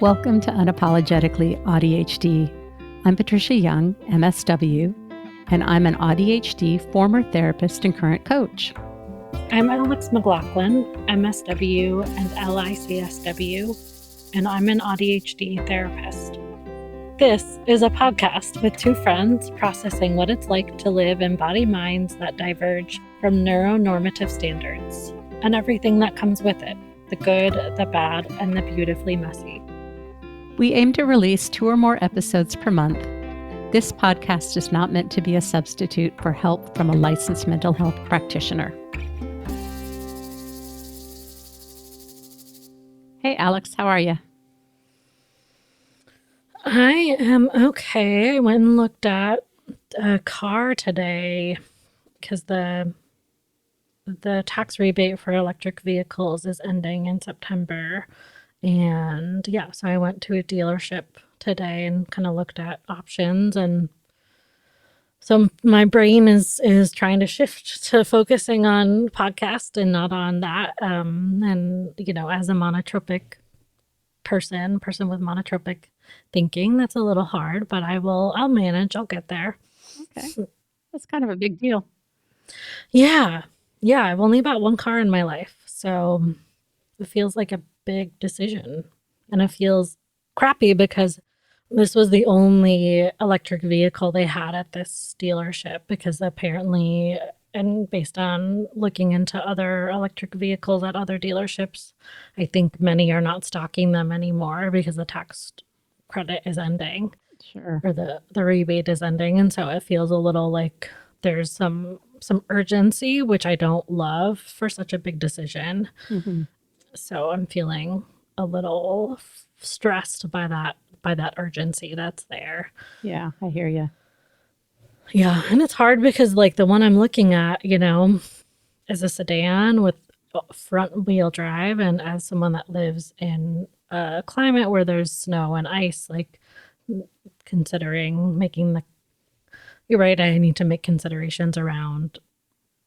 Welcome to Unapologetically AuDHD. I'm Patricia Young, MSW, and I'm an AuDHD former therapist and current coach. I'm Alex McLaughlin, MSW and LICSW, and I'm an AuDHD therapist. This is a podcast with two friends processing what it's like to live in body minds that diverge from neuronormative standards and everything that comes with it, the good, the bad, and the beautifully messy. We aim to release 2 or more episodes per month. This podcast is not meant to be a substitute for help from a licensed mental health practitioner. Hey, Alex, how are you? I am okay. I went and looked at a car today because the tax rebate for electric vehicles is ending in September. And yeah, so I went to a dealership today and kind of looked at options. And so my brain is trying to shift to focusing on podcast and not on that. And, you know, as a monotropic person with monotropic thinking, that's a little hard, but I'll manage. I'll get there. Okay. That's kind of a big deal. Yeah. I've only bought one car in my life. So it feels like a big decision, and it feels crappy because this was the only electric vehicle they had at this dealership, because apparently, and based on looking into other electric vehicles at other dealerships, I think many are not stocking them anymore because the tax credit is ending. Sure. Or the rebate is ending, and so it feels a little like there's some urgency, which I don't love for such a big decision. Mm-hmm. So I'm feeling a little stressed by that urgency that's there. Yeah, I hear you. Yeah, and it's hard because like the one I'm looking at, you know, is a sedan with front wheel drive, and as someone that lives in a climate where there's snow and ice, like considering you're right, I need to make considerations around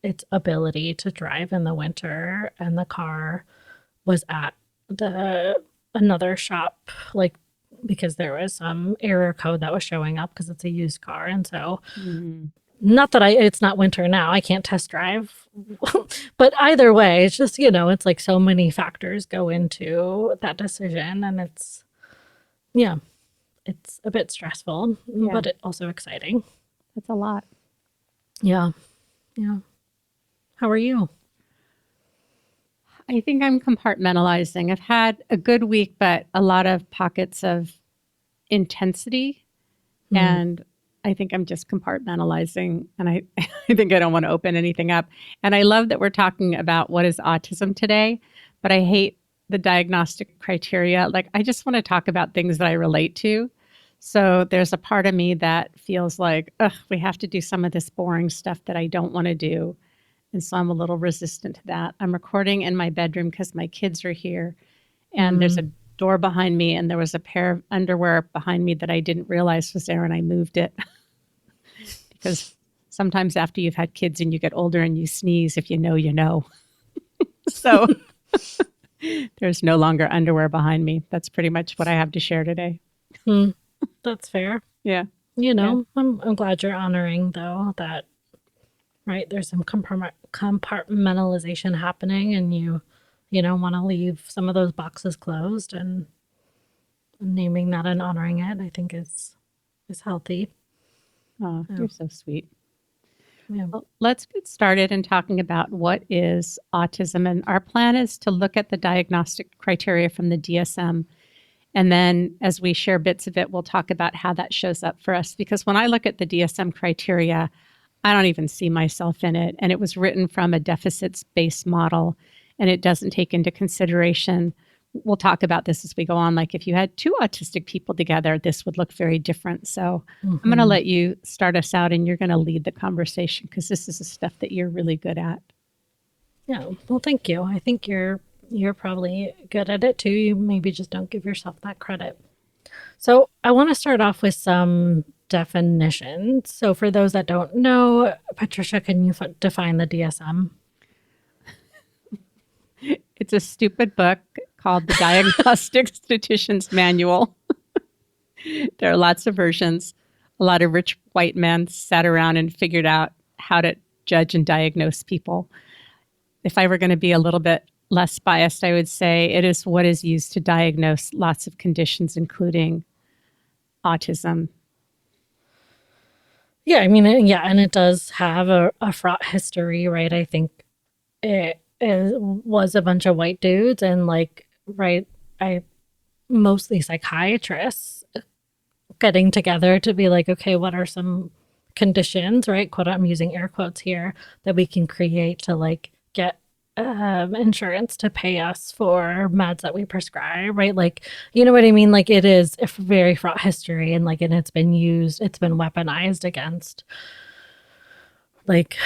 its ability to drive in the winter, and the car was at another shop, like, because there was some error code that was showing up because it's a used car. And so not that it's not winter now, I can't test drive, but either way, it's just, you know, it's like so many factors go into that decision, and it's a bit stressful, but it also exciting. That's a lot. Yeah. How are you? I think I'm compartmentalizing. I've had a good week, but a lot of pockets of intensity. And I think I'm just compartmentalizing. And I think I don't want to open anything up. And I love that we're talking about what is autism today, but I hate the diagnostic criteria. Like, I just want to talk about things that I relate to. So there's a part of me that feels like, we have to do some of this boring stuff that I don't want to do. And so I'm a little resistant to that. I'm recording in my bedroom because my kids are here, and there's a door behind me, and there was a pair of underwear behind me that I didn't realize was there, and I moved it. Because sometimes after you've had kids and you get older and you sneeze, if you know, you know. So there's no longer underwear behind me. That's pretty much what I have to share today. That's fair. Yeah. You know, yeah. I'm glad you're honoring, though, that, right, there's some compartmentalization happening, and you want to leave some of those boxes closed, and naming that and honoring it, I think is healthy. Oh, you're so sweet. Yeah. Well, let's get started in talking about what is autism. And our plan is to look at the diagnostic criteria from the DSM. And then as we share bits of it, we'll talk about how that shows up for us. Because when I look at the DSM criteria, I don't even see myself in it. And it was written from a deficits-based model, and it doesn't take into consideration. We'll talk about this as we go on. Like, if you had 2 autistic people together, this would look very different. So I'm going to let you start us out, and you're going to lead the conversation because this is the stuff that you're really good at. Yeah. Well, thank you. I think you're probably good at it too. You maybe just don't give yourself that credit. So I want to start off with some definitions. So for those that don't know, Patricia, can you define the DSM? It's a stupid book called the Diagnostic Statistician's Manual. There are lots of versions. A lot of rich white men sat around and figured out how to judge and diagnose people. If I were going to be a little bit less biased, I would say it is what is used to diagnose lots of conditions, including autism. Yeah, I mean, yeah, and it does have a fraught history, right? I think it was a bunch of white dudes and like, right, mostly psychiatrists getting together to be like, okay, what are some conditions, right? Quote, I'm using air quotes here, that we can create to like get insurance to pay us for meds that we prescribe, right? Like, you know what I mean? Like, it is a very fraught history, and like, and it's been weaponized against like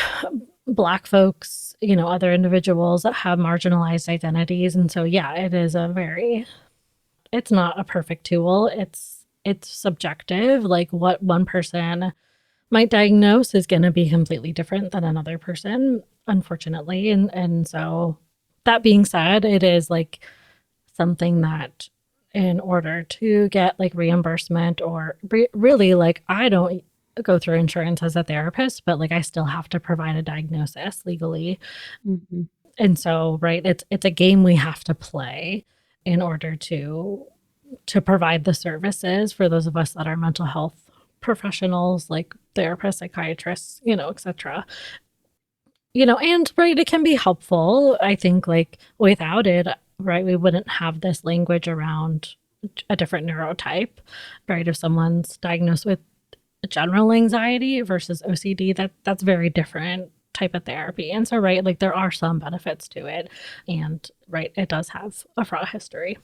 Black folks, you know, other individuals that have marginalized identities. And so, yeah, it's not a perfect tool. It's subjective. Like, what one person might diagnose is going to be completely different than another person, unfortunately. And so, that being said, it is like something that, in order to get like reimbursement or really, like, I don't go through insurance as a therapist, but like I still have to provide a diagnosis legally. Mm-hmm. And so, right, it's a game we have to play in order to provide the services for those of us that are mental health professionals, like therapists, psychiatrists, you know, etc. You know, and right, it can be helpful. I think like without it, right, we wouldn't have this language around a different neurotype, right? If someone's diagnosed with general anxiety versus OCD, that's very different type of therapy. And so, right, like there are some benefits to it. And right, it does have a fraught history.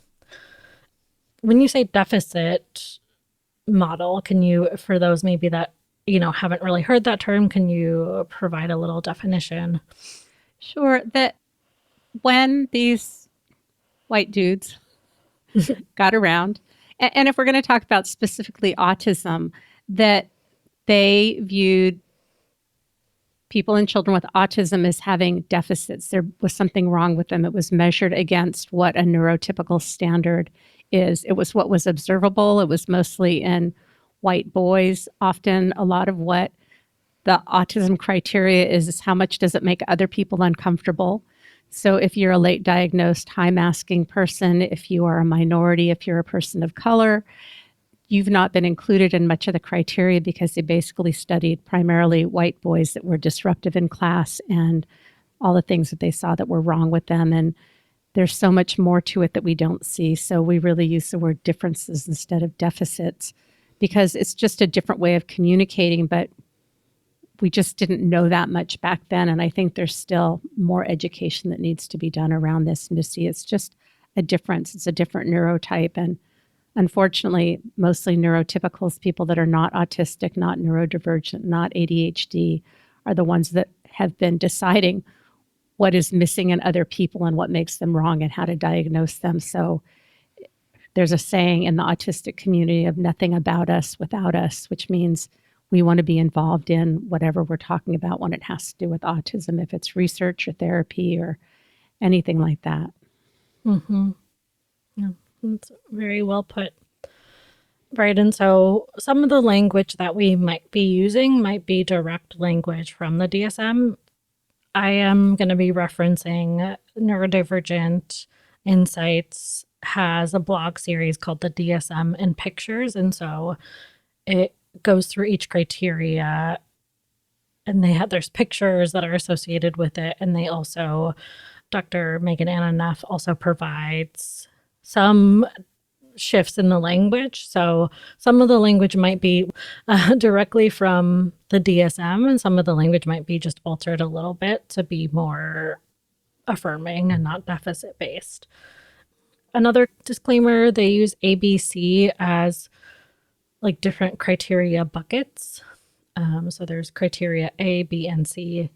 When you say deficit model, can you, for those maybe that, you know, haven't really heard that term, can you provide a little definition? Sure. That when these white dudes got around, and if we're going to talk about specifically autism, that they viewed people and children with autism as having deficits. There was something wrong with them. It was measured against what a neurotypical standard is. It was what was observable. It was mostly in white boys. Often a lot of what the autism criteria is how much does it make other people uncomfortable. So if you're a late diagnosed high masking person, if you are a minority, if you're a person of color, you've not been included in much of the criteria because they basically studied primarily white boys that were disruptive in class and all the things that they saw that were wrong with them. And there's so much more to it that we don't see. So we really use the word differences instead of deficits because it's just a different way of communicating, but we just didn't know that much back then. And I think there's still more education that needs to be done around this and to see it's just a difference. It's a different neurotype. And unfortunately, mostly neurotypicals, people that are not autistic, not neurodivergent, not ADHD, are the ones that have been deciding what is missing in other people and what makes them wrong and how to diagnose them. So there's a saying in the autistic community of nothing about us without us, which means we want to be involved in whatever we're talking about when it has to do with autism, if it's research or therapy or anything like that. Mm-hmm. Yeah, that's very well put. Right. And so some of the language that we might be using might be direct language from the DSM. I am going to be referencing Neurodivergent Insights has a blog series called the DSM and Pictures. And so it goes through each criteria and there's pictures that are associated with it. And they also, Dr. Megan Ananoff also provides some shifts in the language. So some of the language might be directly from the DSM, and some of the language might be just altered a little bit to be more affirming and not deficit based. Another disclaimer, they use ABC as like different criteria buckets. So there's criteria A, B, and C.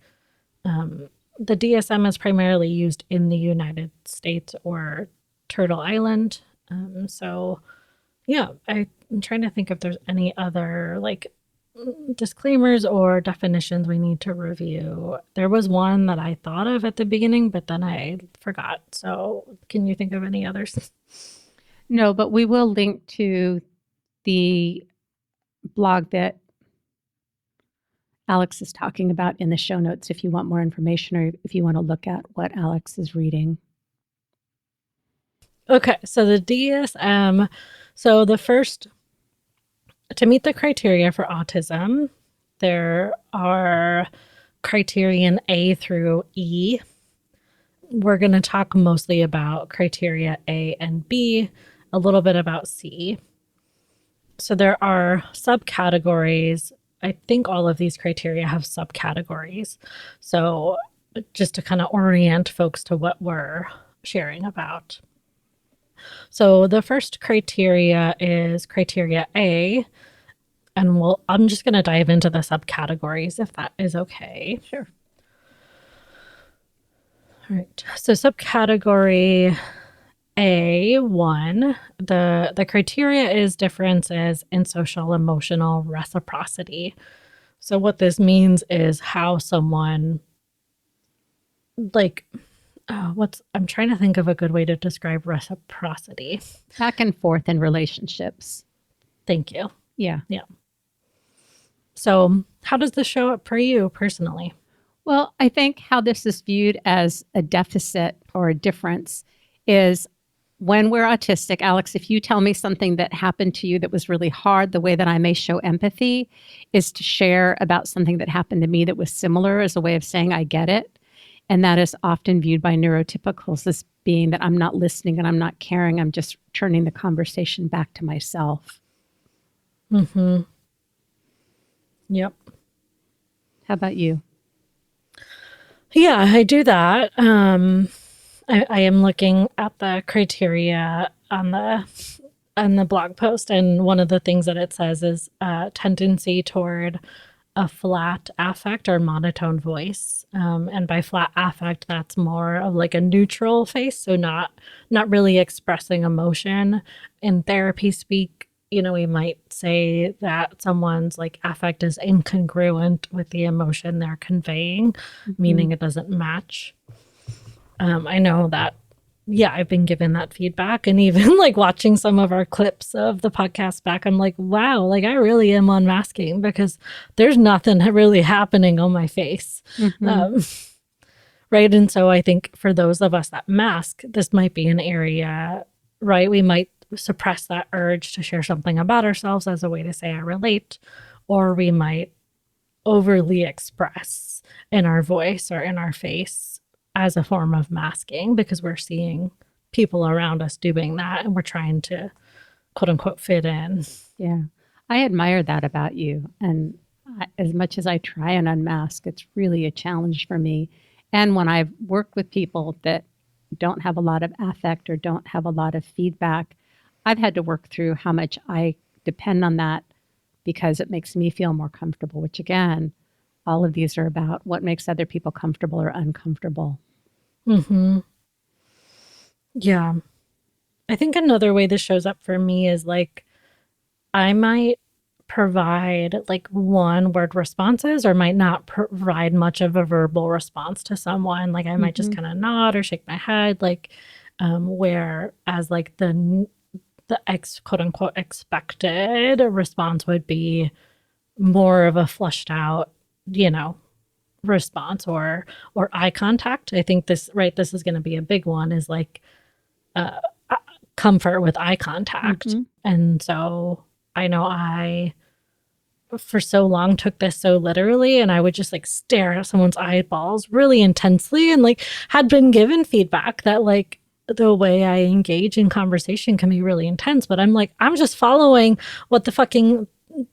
The DSM is primarily used in the United States or Turtle Island. So yeah, I'm trying to think if there's any other like disclaimers or definitions we need to review. There was one that I thought of at the beginning, but then I forgot. So can you think of any others? No, but we will link to the blog that Alex is talking about in the show notes if you want more information or if you want to look at what Alex is reading. Okay, so the DSM, so the first, to meet the criteria for autism, there are criterion A through E. We're going to talk mostly about criteria A and B, a little bit about C. So there are subcategories. I think all of these criteria have subcategories. So just to kind of orient folks to what we're sharing about. So the first criteria is criteria A, and I'm just going to dive into the subcategories if that is okay. Sure. All right. So subcategory A1, the criteria is differences in social emotional reciprocity. So what this means is how someone I'm trying to think of a good way to describe reciprocity. Back and forth in relationships. Thank you. Yeah. Yeah. So how does this show up for you personally? Well, I think how this is viewed as a deficit or a difference is when we're autistic. Alex, if you tell me something that happened to you that was really hard, the way that I may show empathy is to share about something that happened to me that was similar as a way of saying, I get it. And that is often viewed by neurotypicals as being that I'm not listening and I'm not caring. I'm just turning the conversation back to myself. Mm-hmm. Yep. How about you? Yeah, I do that. I am looking at the criteria on the blog post, and one of the things that it says is a tendency toward a flat affect or monotone voice. And by flat affect, that's more of like a neutral face, so not really expressing emotion. In therapy speak, we might say that someone's like affect is incongruent with the emotion they're conveying, meaning it doesn't match. I know that, yeah, I've been given that feedback, and even like watching some of our clips of the podcast back, I'm like, wow, like I really am unmasking because there's nothing really happening on my face. Right. And so I think for those of us that mask, this might be an area, right? We might suppress that urge to share something about ourselves as a way to say I relate, or we might overly express in our voice or in our face as a form of masking because we're seeing people around us doing that and we're trying to quote unquote fit in. Yeah. I admire that about you. And as much as I try and unmask, it's really a challenge for me. And when I've worked with people that don't have a lot of affect or don't have a lot of feedback, I've had to work through how much I depend on that because it makes me feel more comfortable, which again, all of these are about what makes other people comfortable or uncomfortable. Mm-hmm. Yeah. I think another way this shows up for me is like, I might provide like one word responses or might not provide much of a verbal response to someone. Like I might just kind of nod or shake my head, like, whereas like the quote unquote expected response would be more of a flushed out, response or eye contact. I think this is going to be a big one is like comfort with eye contact. And so I know I for so long took this so literally, and I would just like stare at someone's eyeballs really intensely, and like had been given feedback that like the way I engage in conversation can be really intense, but I'm like, I'm just following what the fucking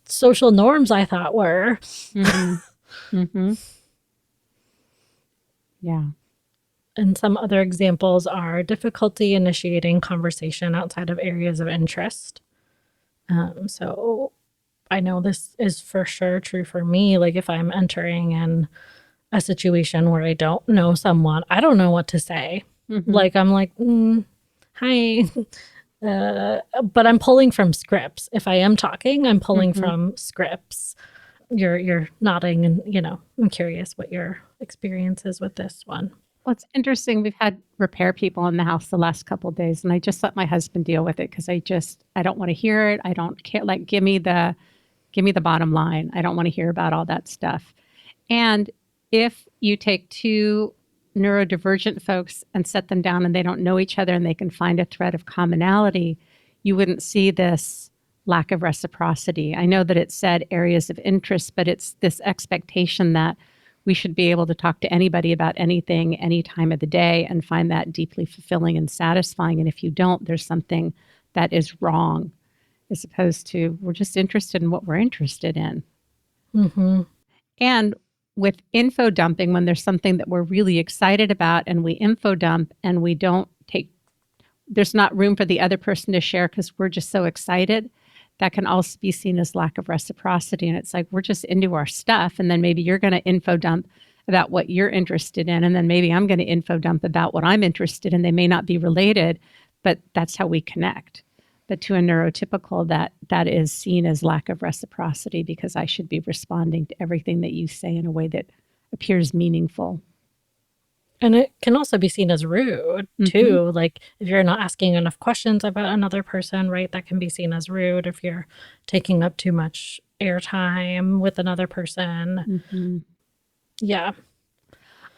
social norms I thought were. Yeah. And some other examples are difficulty initiating conversation outside of areas of interest. So I know this is for sure true for me. Like if I'm entering in a situation where I don't know someone, I don't know what to say. Like I'm like, hi. But I'm pulling from scripts. If I am talking, I'm pulling from scripts. you're nodding and, I'm curious what your experience is with this one. Well, it's interesting. We've had repair people in the house the last couple of days, and I just let my husband deal with it because I don't want to hear it. I don't care. Like, give me the bottom line. I don't want to hear about all that stuff. And if you take two neurodivergent folks and set them down and they don't know each other and they can find a thread of commonality, you wouldn't see this lack of reciprocity. I know that it said areas of interest, but it's this expectation that we should be able to talk to anybody about anything, any time of the day, and find that deeply fulfilling and satisfying. And if you don't, there's something that is wrong, as opposed to we're just interested in what we're interested in. Mm-hmm. And with info dumping, when there's something that we're really excited about and we info dump and we don't take, there's not room for the other person to share because we're just so excited, that can also be seen as lack of reciprocity. And it's like, we're just into our stuff. And then maybe you're going to info dump about what you're interested in. And then maybe I'm going to info dump about what I'm interested in. They may not be related, but that's how we connect. But to a neurotypical, that is seen as lack of reciprocity because I should be responding to everything that you say in a way that appears meaningful. And it can also be seen as rude too. Mm-hmm. Like if you're not asking enough questions about another person, right? That can be seen as rude if you're taking up too much airtime with another person. Mm-hmm. Yeah.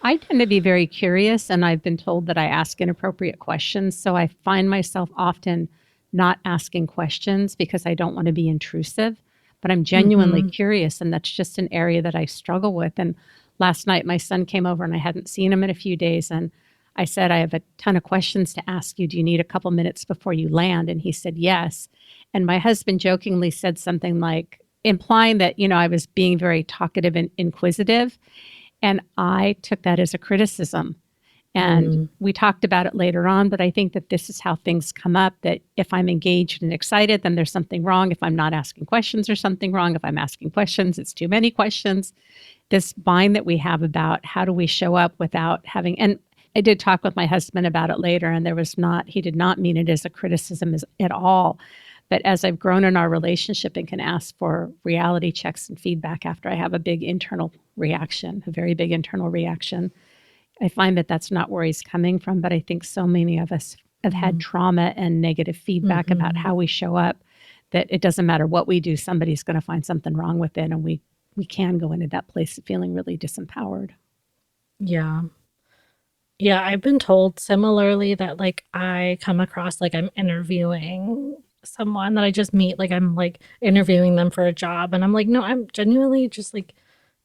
I tend to be very curious, and I've been told that I ask inappropriate questions. So I find myself often not asking questions because I don't want to be intrusive, but I'm genuinely curious. And that's just an area that I struggle with. And last night, my son came over and I hadn't seen him in a few days. And I said, I have a ton of questions to ask you. Do you need a couple minutes before you land? And he said, yes. And my husband jokingly said something like, implying that, I was being very talkative and inquisitive. And I took that as a criticism. And we talked about it later on, but I think that this is how things come up, that if I'm engaged and excited, then there's something wrong. If I'm not asking questions, there's something wrong. If I'm asking questions, it's too many questions. This bind that we have about how do we show up without having, and I did talk with my husband about it later, and he did not mean it as a criticism at all. But as I've grown in our relationship and can ask for reality checks and feedback after I have a very big internal reaction, I find that that's not where he's coming from. But I think so many of us have had trauma and negative feedback about how we show up, that it doesn't matter what we do, somebody's going to find something wrong with it. And we can go into that place of feeling really disempowered. Yeah. Yeah, I've been told similarly that like I come across like I'm interviewing someone that I just meet, like I'm like interviewing them for a job, and I'm like, no, I'm genuinely just like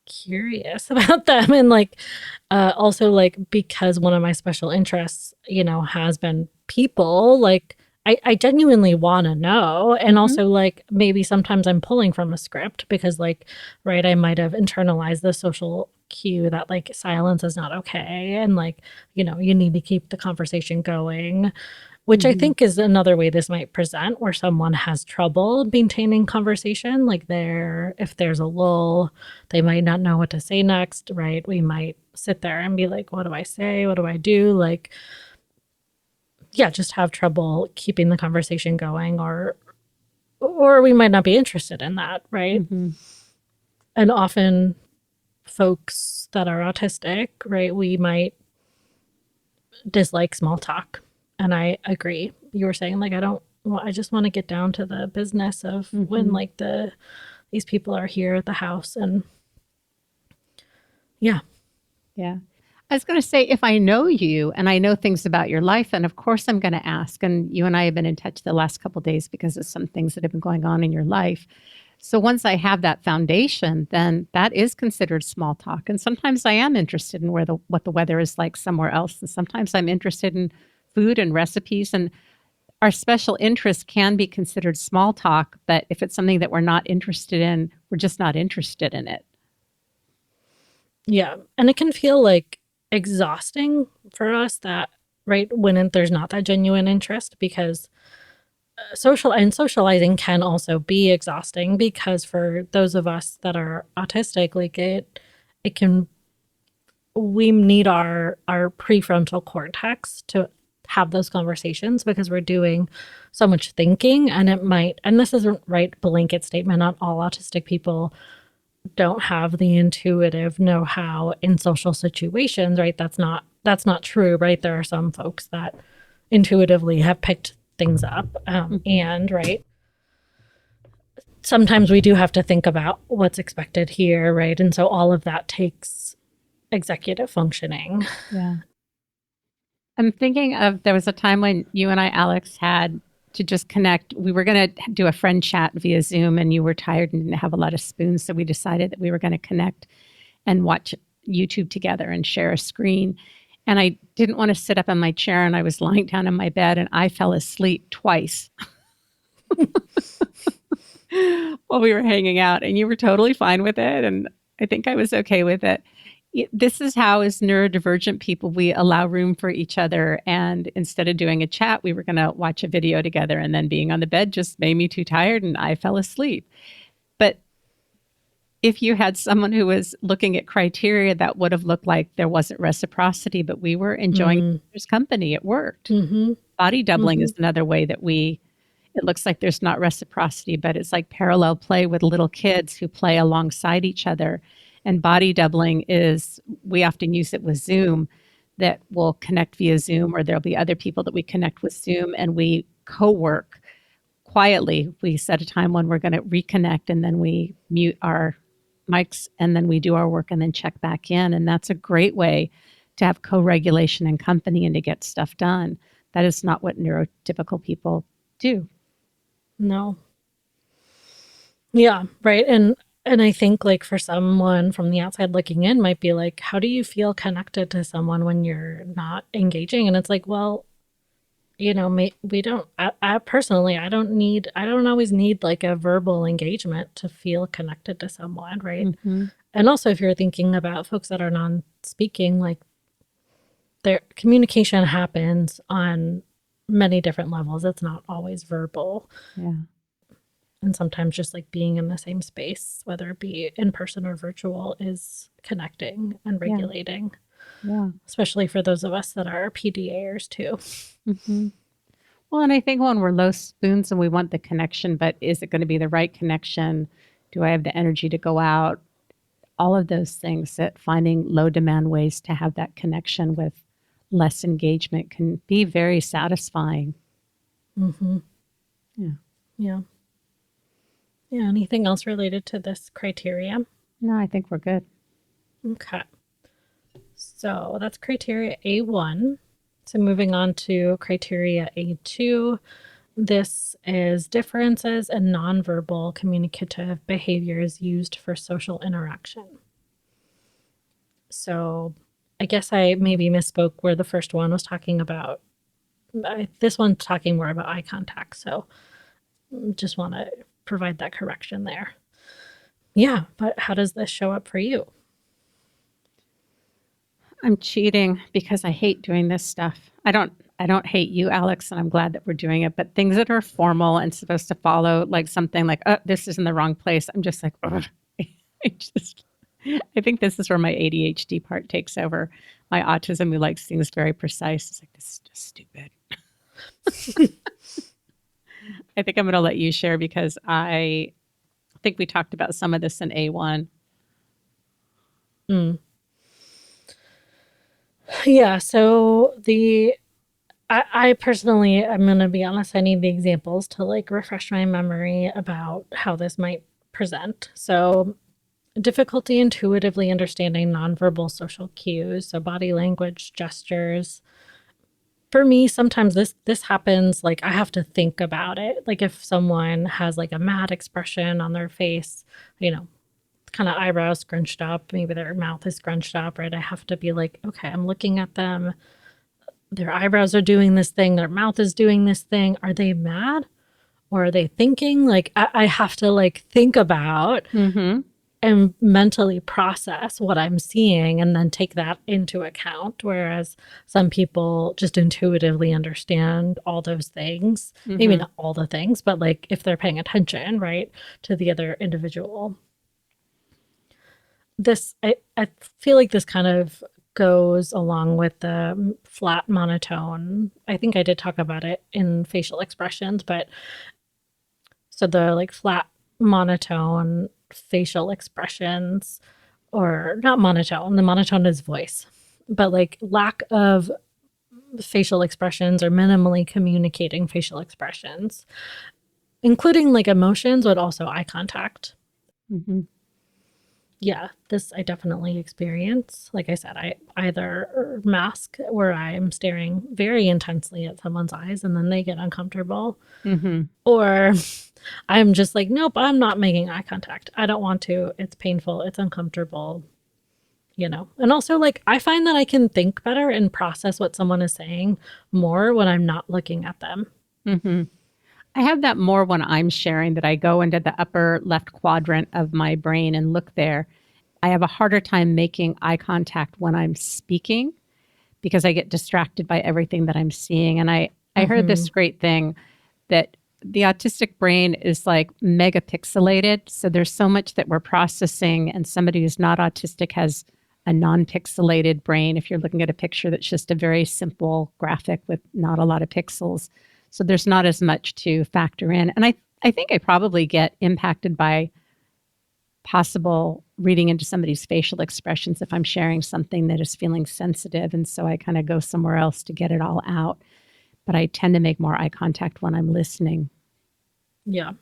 curious about them. And like also like because one of my special interests, has been people, like I genuinely want to know. And also like maybe sometimes I'm pulling from a script because like, right, I might have internalized the social cue that like silence is not okay. And like, you need to keep the conversation going, which I think is another way this might present where someone has trouble maintaining conversation. Like if there's a lull, they might not know what to say next, right? We might sit there and be like, what do I say? What do I do? Like, yeah, just have trouble keeping the conversation going, or we might not be interested in that, right? And often folks that are autistic, right, we might dislike small talk. And I agree. You were saying like, I just want to get down to the business of when like these people are here at the house. And yeah. I was going to say, if I know you and I know things about your life, then of course I'm going to ask. And you and I have been in touch the last couple of days because of some things that have been going on in your life. So once I have that foundation, then that is considered small talk. And sometimes I am interested in what the weather is like somewhere else. And sometimes I'm interested in food and recipes. And our special interests can be considered small talk. But if it's something that we're not interested in, we're just not interested in it. Yeah. And it can feel like exhausting for us that, right, when there's not that genuine interest, because socializing can also be exhausting, because for those of us that are autistic, like we need our prefrontal cortex to have those conversations because we're doing so much thinking. And and this isn't right blanket statement on all autistic people, don't have the intuitive know-how in social situations, right? That's not true, right? There are some folks that intuitively have picked things up, and right, sometimes we do have to think about what's expected here, right? And so all of that takes executive functioning. Yeah. I'm thinking of, there was a time when you and I, Alex, had to just connect. We were going to do a friend chat via Zoom, and you were tired and didn't have a lot of spoons. So we decided that we were going to connect and watch YouTube together and share a screen. And I didn't want to sit up in my chair, and I was lying down in my bed, and I fell asleep twice while we were hanging out. And you were totally fine with it. And I think I was okay with it. This is how, as neurodivergent people, we allow room for each other. And instead of doing a chat, we were going to watch a video together. And then being on the bed just made me too tired and I fell asleep. But if you had someone who was looking at criteria, that would have looked like there wasn't reciprocity, but we were enjoying each other's company. It worked. Body doubling is another way that it looks like there's not reciprocity, but it's like parallel play with little kids who play alongside each other. And body doubling is, we often use it with Zoom, that we'll connect via Zoom, or there'll be other people that we connect with Zoom, and we co-work quietly. We set a time when we're going to reconnect, and then we mute our mics, and then we do our work and then check back in. And that's a great way to have co-regulation and company and to get stuff done. That is not what neurotypical people do. No. Yeah, right. And I think, like, for someone from the outside looking in might be like, how do you feel connected to someone when you're not engaging? And it's like, well, we don't, I personally, I don't always need like a verbal engagement to feel connected to someone, right? And also, if you're thinking about folks that are non-speaking, like, their communication happens on many different levels. It's not always verbal. Yeah. And sometimes just like being in the same space, whether it be in person or virtual, is connecting and regulating. Yeah. Especially for those of us that are PDAers too. Well, and I think when we're low spoons and we want the connection, but is it going to be the right connection? Do I have the energy to go out? All of those things, that finding low demand ways to have that connection with less engagement can be very satisfying. Yeah. Anything else related to this criteria? No, I think we're good. Okay. So that's criteria A1. So moving on to criteria A2. This is differences in nonverbal communicative behaviors used for social interaction. So I guess I maybe misspoke where the first one was talking about. This one's talking more about eye contact. So just want to provide that correction there. Yeah, but how does this show up for you? I'm cheating because I hate doing this stuff. I don't hate you, Alex, and I'm glad that we're doing it, but things that are formal and supposed to follow, like something like, oh, this is in the wrong place, I'm just like, ugh. I think this is where my ADHD part takes over. My autism, who likes things very precise, is like, this is just stupid. I think I'm going to let you share because I think we talked about some of this in A1. Yeah, so I personally, I'm going to be honest, I need the examples to like refresh my memory about how this might present. So difficulty intuitively understanding nonverbal social cues, so body language, gestures. For me, sometimes this happens, like I have to think about it. Like if someone has like a mad expression on their face, kind of eyebrows scrunched up, maybe their mouth is scrunched up, right? I have to be like, okay, I'm looking at them. Their eyebrows are doing this thing. Their mouth is doing this thing. Are they mad? Or are they thinking? Like I have to like think about and mentally process what I'm seeing and then take that into account. Whereas some people just intuitively understand all those things, maybe not all the things, but like if they're paying attention, right, to the other individual. I feel like this kind of goes along with the flat monotone. I think I did talk about it in facial expressions, but so the like flat monotone facial expressions, or not monotone. The monotone is voice, but like lack of facial expressions or minimally communicating facial expressions, including like emotions, but also eye contact. Mm-hmm. Yeah, this I definitely experience. Like I said, I either mask where I'm staring very intensely at someone's eyes and then they get uncomfortable, Mm-hmm. or I'm just like, nope, I'm not making eye contact. I don't want to. It's painful. It's uncomfortable, you know. And also, like, I find that I can think better and process what someone is saying more when I'm not looking at them. Mm-hmm. I have that more when I'm sharing, that I go into the upper left quadrant of my brain and look there. I have a harder time making eye contact when I'm speaking because I get distracted by everything that I'm seeing. And I heard this great thing that the autistic brain is like megapixelated. So there's so much that we're processing, and somebody who's not autistic has a non-pixelated brain. If you're looking at a picture that's just a very simple graphic with not a lot of pixels. So there's not as much to factor in. And I think I probably get impacted by possible reading into somebody's facial expressions if I'm sharing something that is feeling sensitive. And so I kind of go somewhere else to get it all out. But I tend to make more eye contact when I'm listening. Yeah.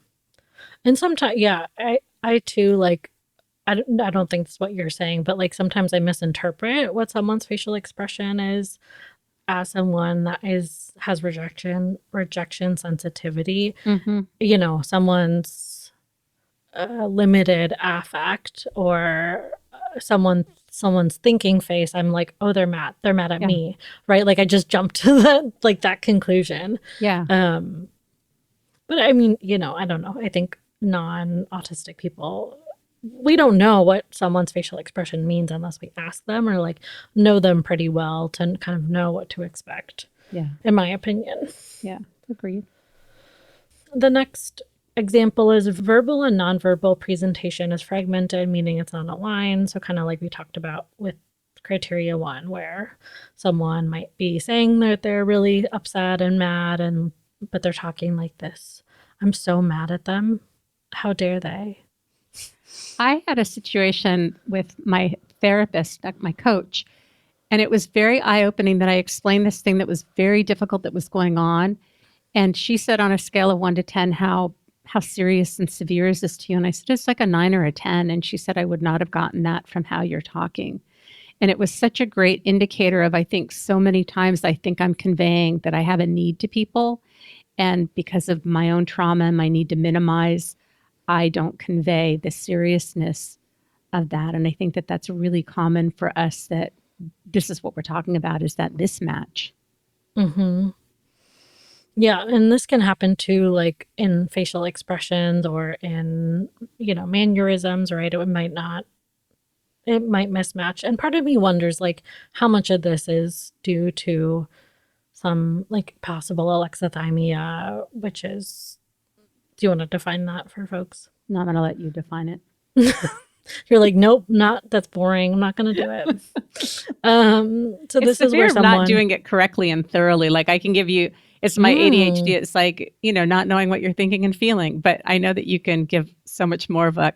And sometimes, yeah, I too, like, I don't think that's what you're saying, but like sometimes I misinterpret what someone's facial expression is as someone that has rejection sensitivity. Mm-hmm. You know, someone's limited affect, or someone's thinking face. I'm like, oh, they're mad at Yeah. me, right? Like I just jumped to that conclusion. Yeah. But I mean, you know, I don't know. I think non-autistic people, we don't know what someone's facial expression means unless we ask them or like know them pretty well to kind of know what to expect. Yeah. In my opinion. Yeah. Agreed. The next example is verbal and nonverbal presentation is fragmented, meaning it's not aligned. So kind of like we talked about with criteria 1, where someone might be saying that they're really upset and mad, but they're talking like this. I'm so mad at them. How dare they? I had a situation with my therapist, my coach, and it was very eye-opening that I explained this thing that was very difficult that was going on. And she said, on a scale of 1 to 10, how serious and severe is this to you? And I said, it's like a 9 or a 10. And she said, I would not have gotten that from how you're talking. And it was such a great indicator of, I think so many times I think I'm conveying that I have a need to people. And because of my own trauma and my need to minimize, I don't convey the seriousness of that. And I think that that's really common for us, that this is what we're talking about, is that mismatch. Mm-hmm. Yeah, and this can happen too, like in facial expressions or in, you know, mannerisms, right? It might mismatch. And part of me wonders, like, how much of this is due to some, like, possible alexithymia, which is, do you want to define that for folks? No, I'm going to let you define it. You're like, nope, that's boring. I'm not going to do it. So It's this the is fear where of someone not doing it correctly and thoroughly. Like I can give you, it's my ADHD. It's like, you know, not knowing what you're thinking and feeling. But I know that you can give so much more of a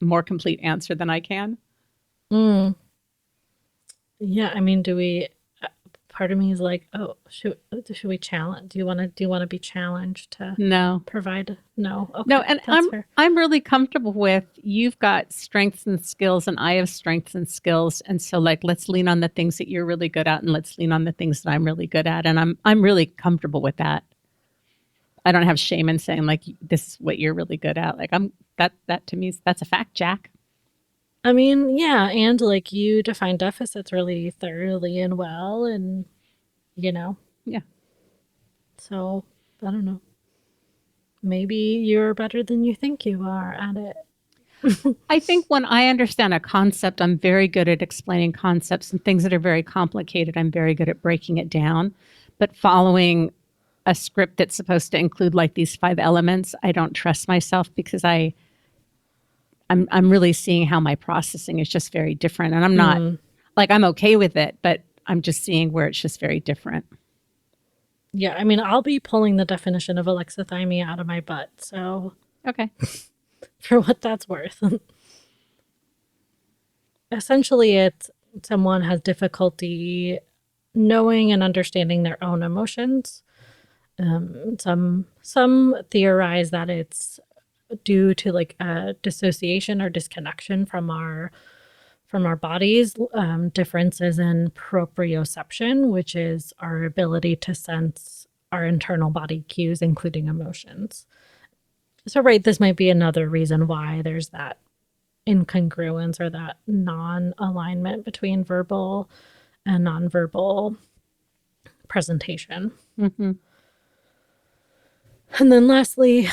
more complete answer than I can. Yeah, I mean, part of me is like, oh, should we challenge? Do you want to be challenged to No. provide? No. Okay, No, and that's fair. I'm really comfortable with, you've got strengths and skills and I have strengths and skills. And so like, let's lean on the things that you're really good at and let's lean on the things that I'm really good at. And I'm really comfortable with that. I don't have shame in saying like, this is what you're really good at. Like that to me, that's a fact, Jack. I mean, yeah, and like you define deficits really thoroughly and well, and you know. Yeah. So, I don't know. Maybe you're better than you think you are at it. I think when I understand a concept, I'm very good at explaining concepts, and things that are very complicated, I'm very good at breaking it down. But following a script that's supposed to include like these 5 elements, I don't trust myself because I'm really seeing how my processing is just very different. And I'm not like, I'm okay with it, but I'm just seeing where it's just very different. Yeah, I mean, I'll be pulling the definition of alexithymia out of my butt. So, Okay. for what that's worth. Essentially, it's someone has difficulty knowing and understanding their own emotions. Some theorize that it's due to like a dissociation or disconnection from our bodies, differences in proprioception, which is our ability to sense our internal body cues, including emotions. So, right, this might be another reason why there's that incongruence or that non-alignment between verbal and nonverbal presentation. Mm-hmm. And then lastly,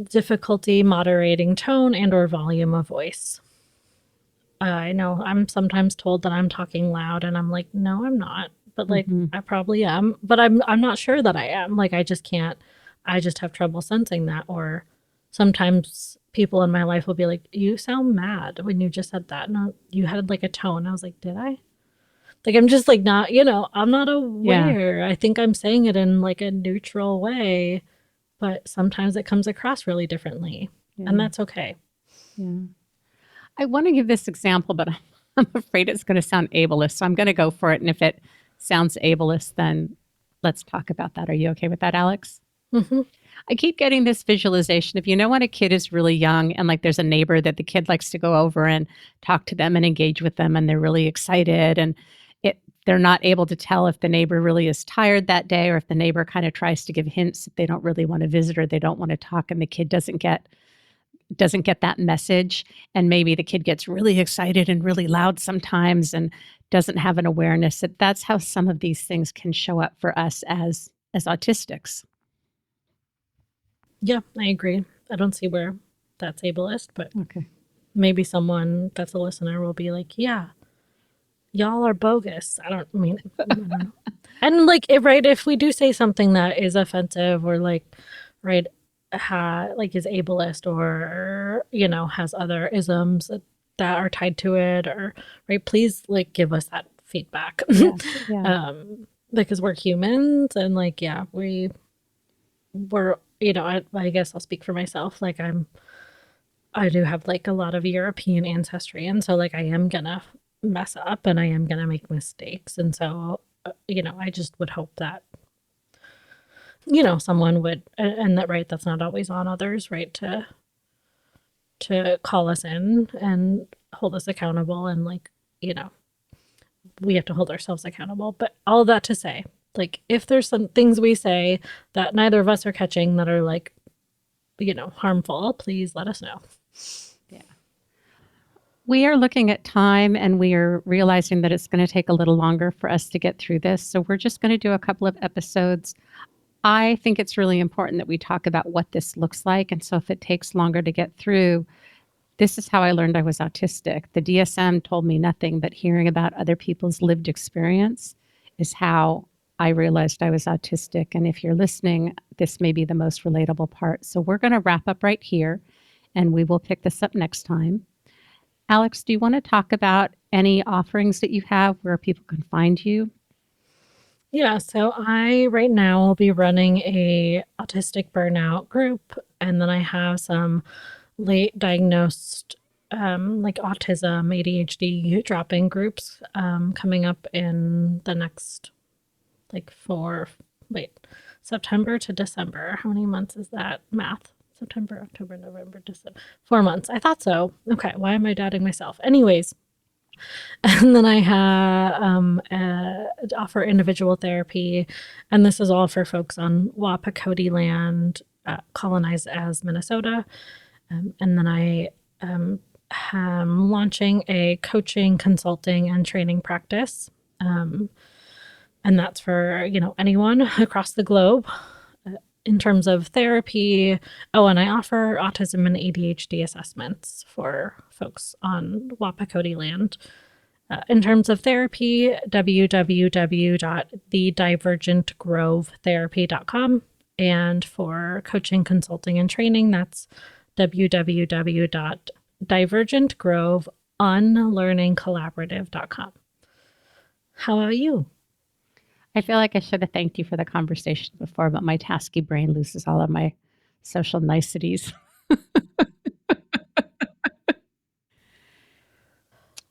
difficulty moderating tone and or volume of voice. I know I'm sometimes told that I'm talking loud and I'm like, no, I'm not. But like, I probably am, but I'm not sure that I am. Like, I just can't, I just have trouble sensing that. Or sometimes people in my life will be like, you sound mad when you just said that. No, you had like a tone. I was like, did I? Like, I'm just like, not, I'm not aware. I think I'm saying it in like a neutral way, but sometimes it comes across really differently. And that's okay. Yeah. I want to give this example, but I'm afraid it's going to sound ableist. So I'm going to go for it. And if it sounds ableist, then let's talk about that. Are you okay with that, Alex? Mm-hmm. I keep getting this visualization. If you know when a kid is really young and like there's a neighbor that the kid likes to go over and talk to them and engage with them and they're really excited and they're not able to tell if the neighbor really is tired that day or if the neighbor kind of tries to give hints that they don't really want to visit or they don't want to talk and the kid doesn't get that message. And maybe the kid gets really excited and really loud sometimes and doesn't have an awareness that that's how some of these things can show up for us as autistics. Yeah, I agree. I don't see where that's ableist, but Okay. maybe someone that's a listener will be like, yeah, y'all are bogus. I don't know. And like, if we do say something that is offensive or like, right, like is ableist or, has other isms that are tied to it or, right, please like give us that feedback. Yeah. Because we're humans and like, yeah, we're, I guess I'll speak for myself. Like I do have like a lot of European ancestry. And so like I am gonna mess up and I am gonna make mistakes. And so, I just would hope that, someone would, and that, right, that's not always on others, right, to call us in and hold us accountable. And like, we have to hold ourselves accountable. But all that to say, like, if there's some things we say that neither of us are catching that are like, harmful, please let us know. Yeah. We are looking at time and we are realizing that it's going to take a little longer for us to get through this. So we're just going to do a couple of episodes. I think it's really important that we talk about what this looks like. And so if it takes longer to get through, this is how I learned I was autistic. The DSM told me nothing, but hearing about other people's lived experience is how I realized I was autistic. And if you're listening, this may be the most relatable part. So we're going to wrap up right here and we will pick this up next time. Alex, do you want to talk about any offerings that you have where people can find you? Yeah, so I right now will be running a autistic burnout group, and then I have some late diagnosed like autism, ADHD drop-in groups coming up in the next like September to December. How many months is that? Math. September, October, November, December. 4 months. I thought so. Okay, why am I doubting myself? Anyways, and then I offer individual therapy, and this is all for folks on Wapakoti land, colonized as Minnesota. And then I am launching a coaching, consulting, and training practice. And that's for, anyone across the globe in terms of therapy. Oh, and I offer autism and ADHD assessments for folks on Wapakoti land. In terms of therapy, www.thedivergentgrovetherapy.com. And for coaching, consulting, and training, that's www.divergentgroveunlearningcollaborative.com. How about you? I feel like I should have thanked you for the conversation before, but my tasky brain loses all of my social niceties.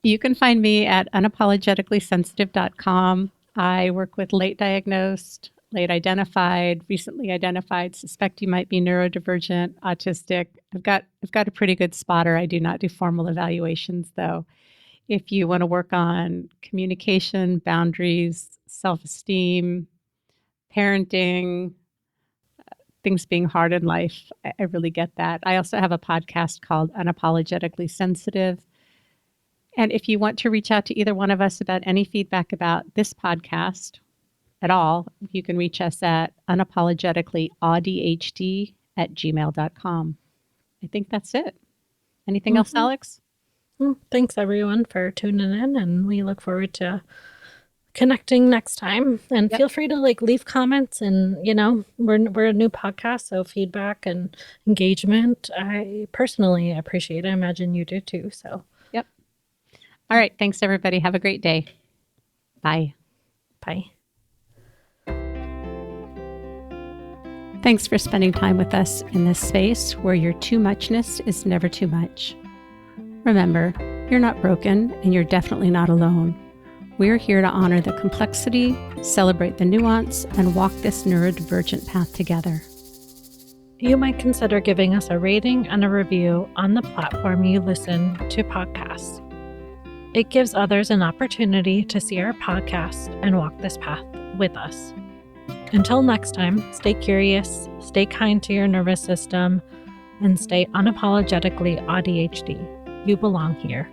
You can find me at unapologeticallysensitive.com. I work with late diagnosed, late identified, recently identified, suspect you might be neurodivergent, autistic. I've got a pretty good spotter. I do not do formal evaluations, though. If you want to work on communication, boundaries, self-esteem, parenting, things being hard in life, I really get that. I also have a podcast called Unapologetically Sensitive. And if you want to reach out to either one of us about any feedback about this podcast at all, you can reach us at unapologeticallyaudhd@gmail.com. I think that's it. Anything else, Alex? Thanks everyone for tuning in, and we look forward to connecting next time. And feel free to leave comments, and we're a new podcast, so feedback and engagement I personally appreciate. I imagine you do too. So all right, thanks everybody. Have a great day. Bye. Thanks for spending time with us in this space where your too muchness is never too much. Remember, you're not broken, and you're definitely not alone. We're here to honor the complexity, celebrate the nuance, and walk this neurodivergent path together. You might consider giving us a rating and a review on the platform you listen to podcasts. It gives others an opportunity to see our podcast and walk this path with us. Until next time, stay curious, stay kind to your nervous system, and stay unapologetically AuDHD. You belong here.